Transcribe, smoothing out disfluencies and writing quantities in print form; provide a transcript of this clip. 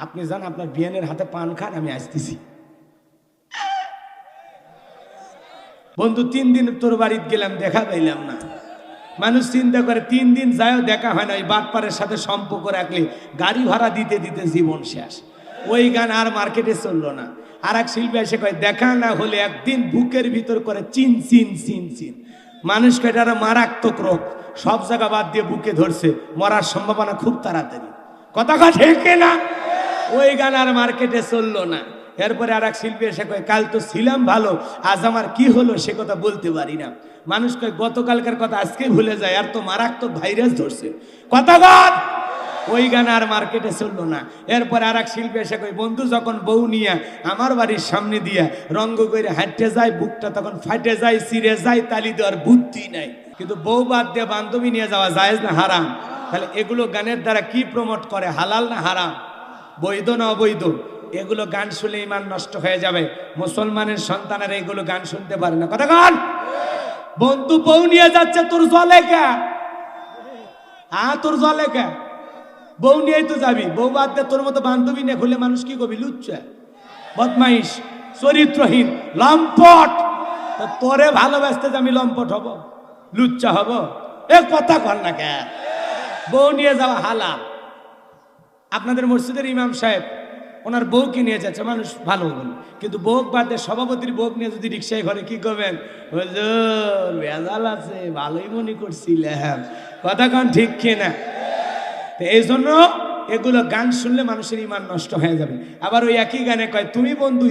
আপনি যান আপনার বিয়ানের হাতে পান খান, আমি আসতেছি। বন্ধু 3 দিন তোর বাড়িতে গেলাম, দেখা পাইলাম না। মানুষ চিন্তা করে 3 দিন যায়ও দেখা হয় না, ওই বাটপারের সাথে সম্পর্ক রাখলে গাড়ি ভাড়া দিতে দিতে জীবন শেষ। ওই গান আর মার্কেটে চললো না। আর এক শিল্পী এসে কয় দেখা না হলে একদিন বুকের ভিতর করে চিন চিন চিন চিন। মানুষ কয় এটা মারাত্মক রোগ, সব জায়গা বাদ দিয়ে বুকে ধরছে, মরার সম্ভাবনা খুব তাড়াতাড়ি। কথা ঠিক না? ওই গান আর মার্কেটে চললো না। এরপরে আর এক শিল্পী এসে কয় কাল তো ছিলাম ভালো, আজ আমার কি হলো সে কথা বলতে পারি না। মানুষ কয় গতকালকার কথা আজকেই ভুলে যায়, আর তো মারাত্মক ভাইরাস ধরছে। কথা ওই গান আর মার্কেটে চললো না। এরপরে আর এক শিল্পী এসে কয় বন্ধু যখন বউ নিয়ে আমার বাড়ির সামনে দিয়া রঙ্গ করে হাঁটতে যায়, বুকটা তখন ফাটে যায়, চিরে যায়, তালি দেওয়ার বুদ্ধি নাই। কিন্তু বউ বাদ দিয়ে বান্ধবী নিয়ে যাওয়া জায়েজ না হারাম? তাহলে এগুলো গানের দ্বারা কি প্রমোট করে, হালাল না হারাম, বৈধ না অবৈধ? এগুলো গান শুনলে ইমান নষ্ট হয়ে যাবে। মুসলমানের সন্তানেরা এগুলো গান শুনতে পারে না। কথা গান। বন্ধু বউ নিয়ে যাচ্ছে, তোর জলে কে? তোর জলে কে? বউ নিয়েই তো যাবি, বউ বাদ দে, তোর মতো বান্ধবী নিয়ে খুলে মানুষ কি করবি? লুচ্চা, বদমাইশ, চরিত্রহীন, লম্পট। তো তোরে ভালোবাসতে যে আমি লম্পট হব, লুচ্চা হব? এ কথা কর না কে? বউ নিয়ে যাওয়া হালাল। আপনাদের মসজিদের ইমাম সাহেব ওনার বউকে নিয়ে যাচ্ছে, মানুষ ভালো বলে, কিন্তু বউ বাদে সভাপতির বউ নিয়ে যদি রিক্সায় ঘরে কি করবেন? হুজুর ভেজাল আছে, ভালোই মনে করছিলাম। কথা কন ঠিক কিনা? তো এই জন্য এগুলো গান শুনলে মানুষের ইমান নষ্ট হয়ে যাবে। আবার ওই একই গানে কয় তুমি বন্ধু